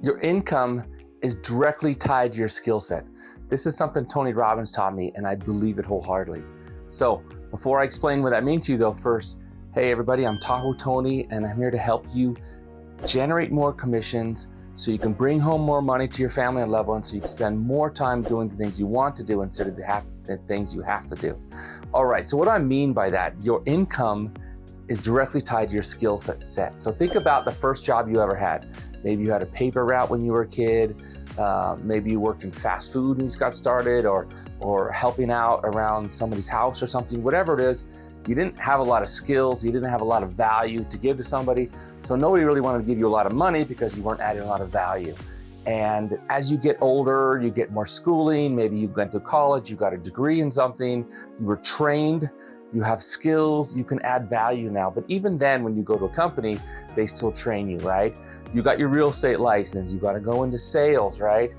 Your income is directly tied to your skill set. This is something Tony Robbins taught me, and I believe it wholeheartedly. So before I explain what that means to you though, first, hey everybody, I'm Tahoe Tony, and I'm here to help you generate more commissions so you can bring home more money to your family and loved ones, so you can spend more time doing the things you want to do instead of the things you have to do. All right, so what do I mean by that? Your income is directly tied to your skill set. So think about the first job you ever had. Maybe you had a paper route when you were a kid. Maybe you worked in fast food when you got started, or helping out around somebody's house or something. Whatever it is, you didn't have a lot of skills, you didn't have a lot of value to give to somebody, so nobody really wanted to give you a lot of money because you weren't adding a lot of value. And as you get older, you get more schooling, maybe you went to college, you got a degree in something, you were trained, you have skills, you can add value now. But even then, when you go to a company, they still train you, right? You got your real estate license, you got to go into sales, right?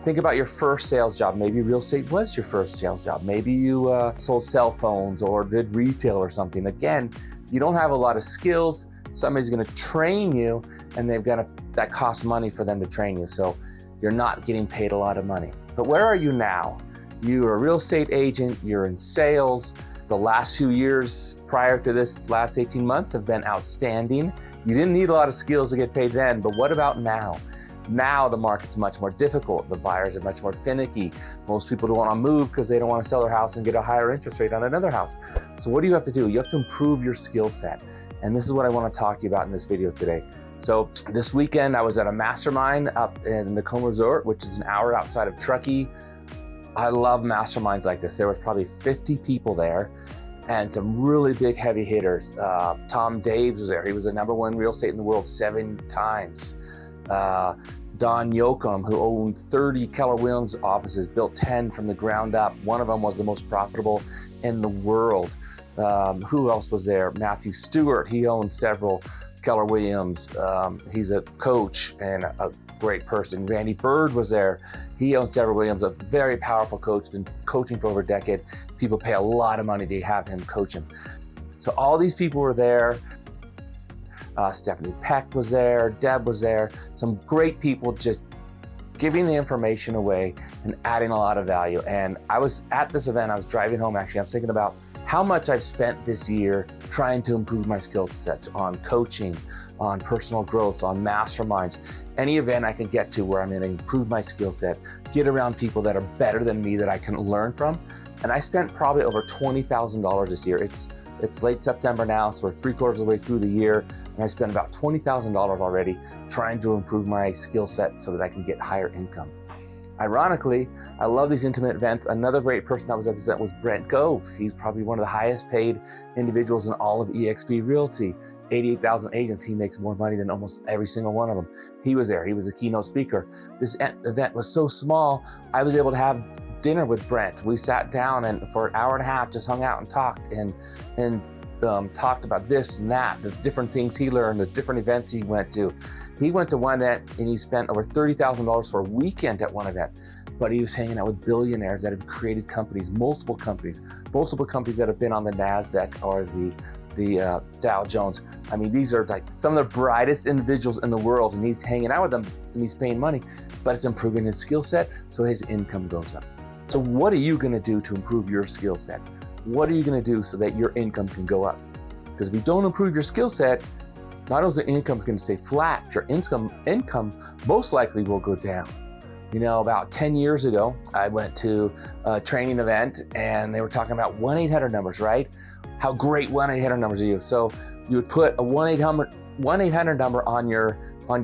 Think about your first sales job. Maybe real estate was your first sales job. Maybe you sold cell phones or did retail or something. Again, you don't have a lot of skills. Somebody's going to train you, and that costs money for them to train you. So you're not getting paid a lot of money. But where are you now? You're a real estate agent, you're in sales. The last few years prior to this last 18 months have been outstanding. You didn't need a lot of skills to get paid then, but what about now? Now the market's much more difficult. The buyers are much more finicky. Most people don't want to move because they don't want to sell their house and get a higher interest rate on another house. So what do you have to do? You have to improve your skill set. And this is what I want to talk to you about in this video today. So this weekend I was at a mastermind up in the Tahoe Resort, which is an hour outside of Truckee. I love masterminds like this. There was probably 50 people there and some really big heavy hitters. Tom Daves was there. He was the #1 real estate in the world 7 times. Don Yoakum, who owned 30 Keller Williams offices, built 10 from the ground up. One of them was the most profitable in the world. Who else was there? Matthew Stewart, he owned several Keller Williams. He's a coach and a great person. Randy Bird was there. He owns several Williams, a very powerful coach, been coaching for over a decade. People pay a lot of money to have him coach them. So all these people were there. Stephanie Peck was there, Deb was there, some great people just giving the information away and adding a lot of value. And I was at this event, I was driving home actually, I was thinking about how much I've spent this year trying to improve my skill sets on coaching, on personal growth, on masterminds, any event I can get to where I'm gonna improve my skill set, get around people that are better than me that I can learn from. And I spent probably over $20,000 this year. It's late September now, so we're 3/4 of the way through the year, and I spent about $20,000 already trying to improve my skill set so that I can get higher income. Ironically, I love these intimate events. Another great person that was at this event was Brent Gove. He's probably one of the highest paid individuals in all of eXp Realty. 88,000 agents, he makes more money than almost every single one of them. He was there, he was a keynote speaker. This event was so small, I was able to have dinner with Brent. We sat down and for an hour and a half just hung out and talked and talked about this and that, the different things he learned, the different events he went to. He went to one event and he spent over $30,000 for a weekend at one event, but he was hanging out with billionaires that have created companies, multiple companies that have been on the NASDAQ or the Dow Jones. I mean, these are like some of the brightest individuals in the world, and he's hanging out with them and he's paying money, but it's improving his skill set, so his income goes up. So what are you gonna do to improve your skill set? What are you gonna do so that your income can go up? Because if you don't improve your skill set, not only is the income gonna stay flat, your income most likely will go down. You know, about 10 years ago, I went to a training event and they were talking about 1-800 numbers, right? How great 1-800 numbers are you? So you would put a 1-800 number on your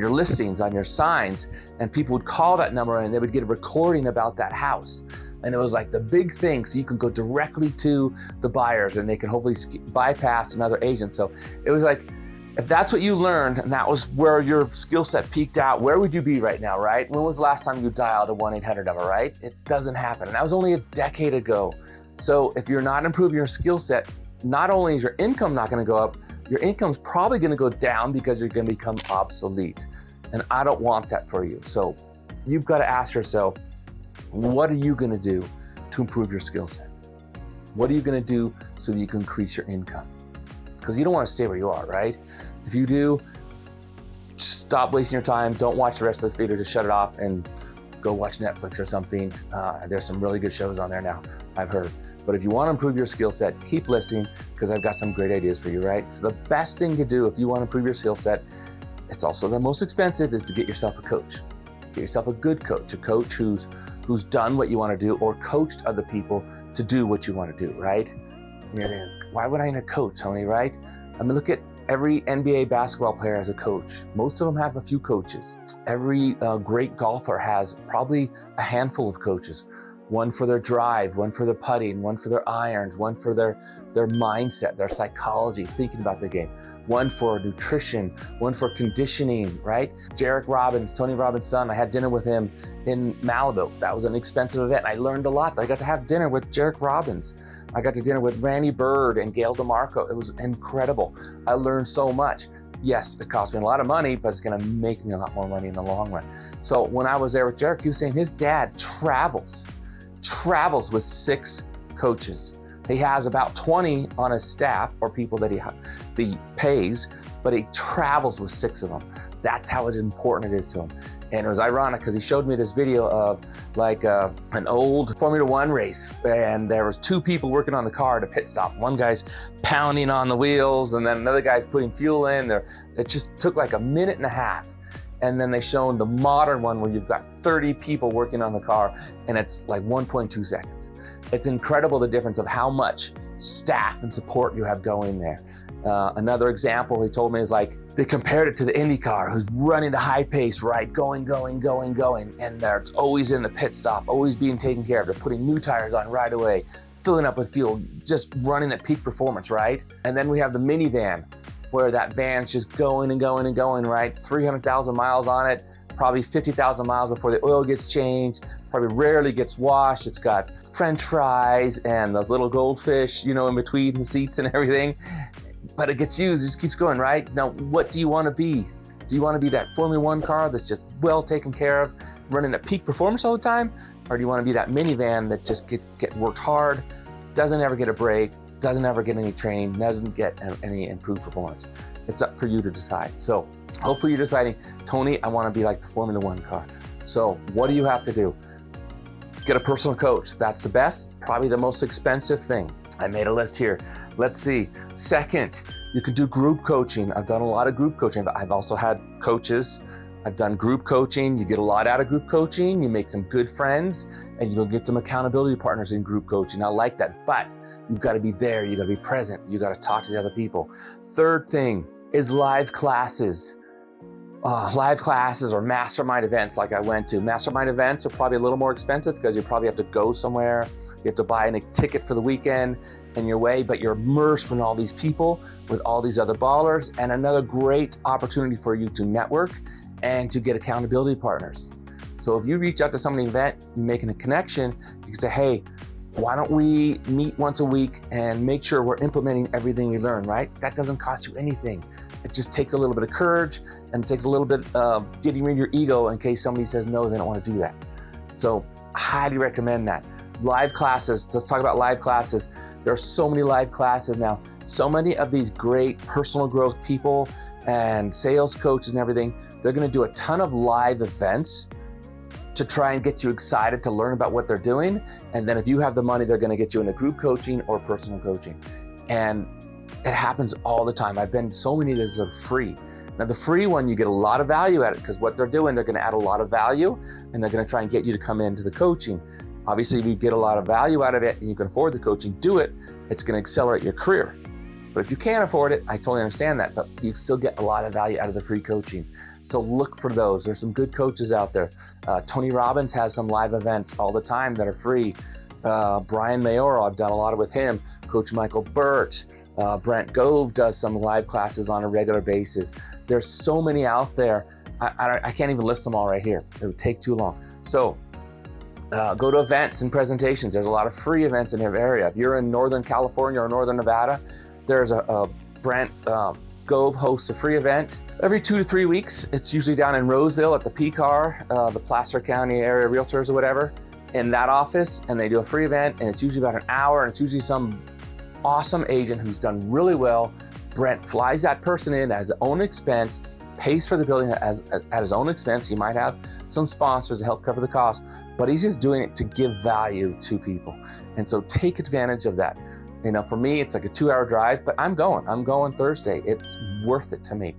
listings, on your signs, and people would call that number and they would get a recording about that house. And it was like the big thing, so you can go directly to the buyers and they can hopefully bypass another agent. So it was like, if that's what you learned and that was where your skill set peaked out, where would you be right now, right? When was the last time you dialed a 1-800 number, right? It doesn't happen. And that was only a decade ago. So if you're not improving your skill set, not only is your income not gonna go up, your income's probably gonna go down because you're gonna become obsolete. And I don't want that for you. So you've gotta ask yourself, what are you gonna do to improve your skill set? What are you gonna do so that you can increase your income? Because you don't wanna stay where you are, right? If you do, stop wasting your time. Don't watch the rest of this video. Just shut it off and go watch Netflix or something. There's some really good shows on there now, I've heard. But if you want to improve your skill set, keep listening, because I've got some great ideas for you, right? So the best thing to do if you want to improve your skill set, it's also the most expensive, is to get yourself a coach. Get yourself a good coach, a coach who's done what you want to do or coached other people to do what you want to do, right? And you're thinking, why would I need a coach, Tony, right? I mean, look at every NBA basketball player has a coach. Most of them have a few coaches. Every great golfer has probably a handful of coaches. One for their drive, one for their putting, one for their irons, one for their mindset, their psychology, thinking about the game, one for nutrition, one for conditioning, right? Jarek Robbins, Tony Robbins' son, I had dinner with him in Malibu. That was an expensive event. I learned a lot. I got to have dinner with Jarek Robbins. I got to dinner with Randy Bird and Gail DeMarco. It was incredible. I learned so much. Yes, it cost me a lot of money, but it's gonna make me a lot more money in the long run. So when I was there with Jarek, he was saying his dad travels with 6 coaches. He has about 20 on his staff, or people that he pays, but he travels with 6 of them. That's how important it is to him. And it was ironic because he showed me this video of like an old Formula One race, and there was 2 people working on the car at a pit stop. One guy's pounding on the wheels, and then another guy's putting fuel in there. It just took like a minute and a half. And then they showed the modern one where you've got 30 people working on the car, and it's like 1.2 seconds. It's incredible the difference of how much staff and support you have going there. Another example he told me is like, they compared it to the IndyCar, who's running a high pace, right? Going. And it's always in the pit stop, always being taken care of. They're putting new tires on right away, filling up with fuel, just running at peak performance, right? And then we have the minivan, where that van's just going, right? 300,000 miles on it, probably 50,000 miles before the oil gets changed, probably rarely gets washed. It's got French fries and those little goldfish, in between the seats and everything. But it gets used, it just keeps going, right? Now, what do you want to be? Do you want to be that Formula One car that's just well taken care of, running at peak performance all the time? Or do you want to be that minivan that just get worked hard, doesn't ever get a break, doesn't ever get any training, doesn't get any improved performance? It's up for you to decide. So hopefully you're deciding, Tony, I want to be like the Formula One car. So what do you have to do? Get a personal coach. That's the best, probably the most expensive thing. I made a list here. Let's see. Second, you can do group coaching. I've done a lot of group coaching. I've also had coaches. I've done group coaching. You get a lot out of group coaching. You make some good friends, and you'll get some accountability partners in group coaching. I like that, but you've got to be there. You got to be present. You got to talk to the other people. Third thing is live classes. Live classes or mastermind events like I went to. Mastermind events are probably a little more expensive because you probably have to go somewhere. You have to buy a ticket for the weekend and you're away, but you're immersed with all these people, with all these other ballers, and another great opportunity for you to network and to get accountability partners. So if you reach out to somebody in an event, you're making a connection, you can say, hey, why don't we meet once a week and make sure we're implementing everything we learn, right? That doesn't cost you anything. It just takes a little bit of courage, and it takes a little bit of getting rid of your ego in case somebody says no, they don't want to do that. So I highly recommend that. Live classes, let's talk about live classes. There are so many live classes now. So many of these great personal growth people and sales coaches and everything, they're going to do a ton of live events to try and get you excited to learn about what they're doing. And then if you have the money, they're going to get you into group coaching or personal coaching. And it happens all the time. I've been to so many that are free. Now the free one, you get a lot of value at it because what they're doing, they're going to add a lot of value, and they're going to try and get you to come into the coaching. Obviously, if you get a lot of value out of it and you can afford the coaching, do it. It's going to accelerate your career. But if you can't afford it, I totally understand that, but you still get a lot of value out of the free coaching. So look for those. There's some good coaches out there. Tony Robbins has some live events all the time that are free. Brian Mayoral, I've done a lot with him. Coach Michael Burt, Brent Gove does some live classes on a regular basis. There's so many out there. I can't even list them all right here. It would take too long. So go to events and presentations. There's a lot of free events in your area. If you're in Northern California or Northern Nevada, there's a Brent Gove hosts a free event every 2 to 3 weeks. It's usually down in Roseville at the PCAR, the Placer County Area Realtors or whatever, in that office, and they do a free event, and it's usually about an hour, and it's usually some awesome agent who's done really well. Brent flies that person in at his own expense, pays for the building at his own expense. He might have some sponsors to help cover the cost, but he's just doing it to give value to people. And so take advantage of that. You know, for me, it's like a 2-hour drive, but I'm going Thursday. It's worth it to me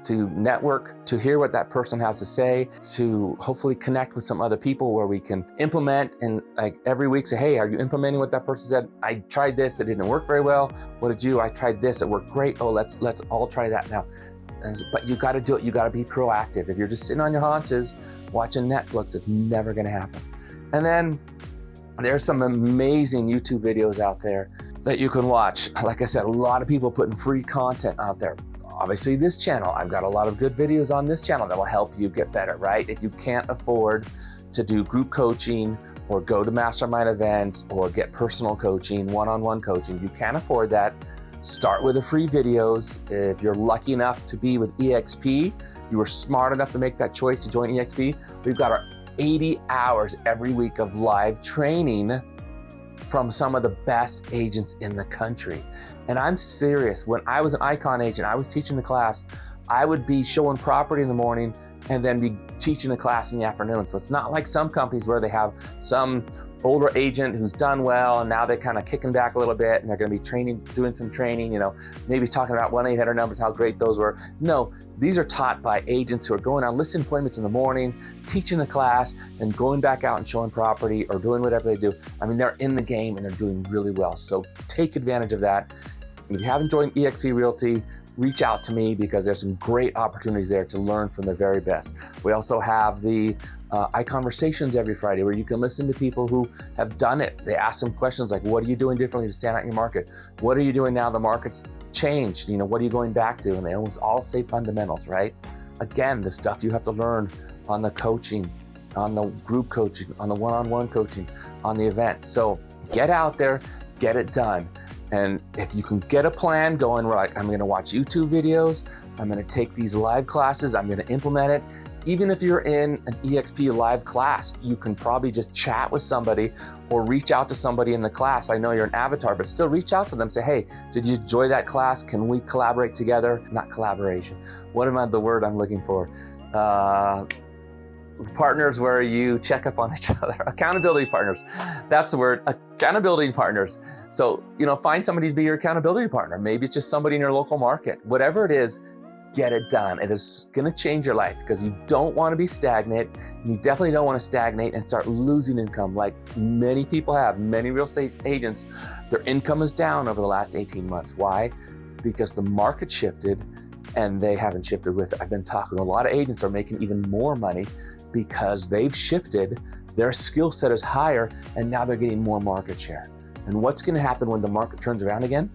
to network, to hear what that person has to say, to hopefully connect with some other people where we can implement, and like every week say, hey, are you implementing what that person said? I tried this, it didn't work very well. What did you? I tried this, it worked great. Oh, let's all try that now. But you got to do it. You got to be proactive. If you're just sitting on your haunches watching Netflix, it's never going to happen. And then there's some amazing YouTube videos out there that you can watch. Like I said, a lot of people putting free content out there. Obviously this channel, I've got a lot of good videos on this channel that will help you get better, right? If you can't afford to do group coaching or go to mastermind events or get personal coaching, one-on-one coaching, you can't afford that, start with the free videos. If you're lucky enough to be with EXP, you were smart enough to make that choice to join EXP, we've got our 80 hours every week of live training from some of the best agents in the country. And I'm serious, when I was an Icon agent, I was teaching the class, I would be showing property in the morning and then be teaching a class in the afternoon. So it's not like some companies where they have some older agent who's done well and now they're kind of kicking back a little bit and they're going to be training, doing some training, you know, maybe talking about 1-800 numbers, how great those were. No, these are taught by agents who are going on listing appointments in the morning, teaching the class, and going back out and showing property or doing whatever they do. I mean, they're in the game and they're doing really well. So take advantage of that. If you haven't joined eXp Realty, reach out to me because there's some great opportunities there to learn from the very best. We also have the iConversations every Friday where you can listen to people who have done it. They ask some questions like, what are you doing differently to stand out in your market? What are you doing now the market's changed? You know, what are you going back to? And they almost all say fundamentals, right? Again, the stuff you have to learn on the coaching, on the group coaching, on the one-on-one coaching, on the event. So get out there, get it done. And if you can get a plan going, where like, I'm gonna watch YouTube videos, I'm gonna take these live classes, I'm gonna implement it. Even if you're in an EXP live class, you can probably just chat with somebody or reach out to somebody in the class. I know you're an avatar, but still reach out to them, say, hey, did you enjoy that class? Can we collaborate together? Not collaboration. What am I, the word I'm looking for? Partners where you check up on each other. Accountability partners. That's the word, accountability partners. So, you know, find somebody to be your accountability partner. Maybe it's just somebody in your local market. Whatever it is, get it done. It is gonna change your life because you don't wanna be stagnant. You definitely don't wanna stagnate and start losing income like many people have. Many real estate agents, their income is down over the last 18 months. Why? Because the market shifted and they haven't shifted with it. I've been talking to a lot of agents are making even more money because they've shifted, their skill set is higher, and now they're getting more market share. And what's gonna happen when the market turns around again?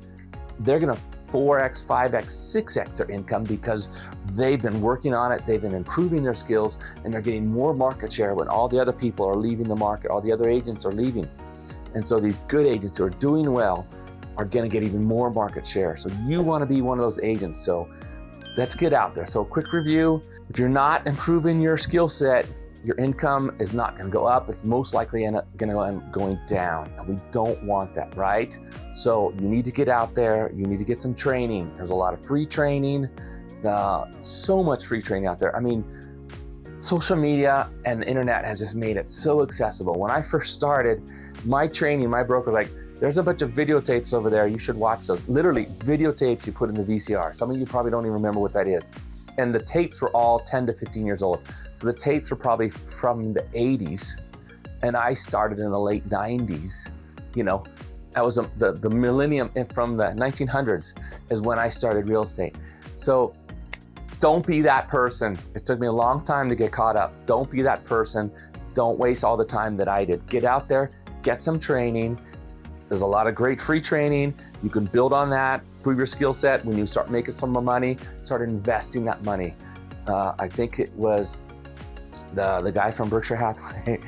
They're gonna 4x, 5x, 6x their income because they've been working on it, they've been improving their skills, and they're getting more market share when all the other people are leaving the market, all the other agents are leaving. And so these good agents who are doing well are gonna get even more market share. So you wanna be one of those agents. So let's get out there. So quick review, if you're not improving your skill set, your income is not gonna go up. It's most likely gonna end up going down. And we don't want that, right? So you need to get out there. You need to get some training. There's a lot of free training, so much free training out there. I mean, social media and the internet has just made it so accessible. When I first started, my training, my broker was like, there's a bunch of videotapes over there. You should watch those. Literally videotapes you put in the VCR. Some of you probably don't even remember what that is. And the tapes were all 10 to 15 years old. So the tapes were probably from the 80s. And I started in the late 90s. You know, that was the millennium from the 1900s is when I started real estate. So don't be that person. It took me a long time to get caught up. Don't be that person. Don't waste all the time that I did. Get out there, get some training. There's a lot of great free training. You can build on that, prove your skill set. When you start making some more money, start investing that money. I think it was the guy from Berkshire Hathaway.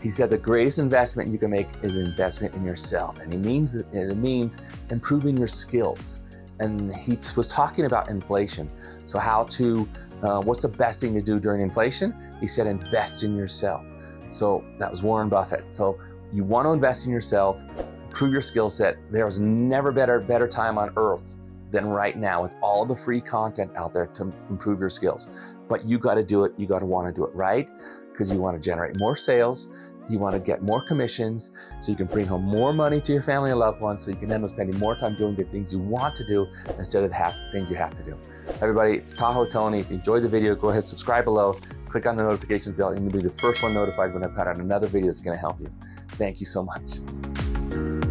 He said the greatest investment you can make is an investment in yourself. And it means improving your skills. And he was talking about inflation. So what's the best thing to do during inflation? He said, invest in yourself. So that was Warren Buffett. So you want to invest in yourself, improve your skill set. There was never better time on earth than right now with all the free content out there to improve your skills. But you got to do it. You got to want to do it, right? Because you want to generate more sales. You want to get more commissions so you can bring home more money to your family and loved ones, so you can end up spending more time doing the things you want to do instead of the things you have to do. Everybody, it's Tahoe Tony. If you enjoyed the video, go ahead, subscribe below, click on the notifications bell, and you'll be the first one notified when I put out another video that's going to help you. Thank you so much.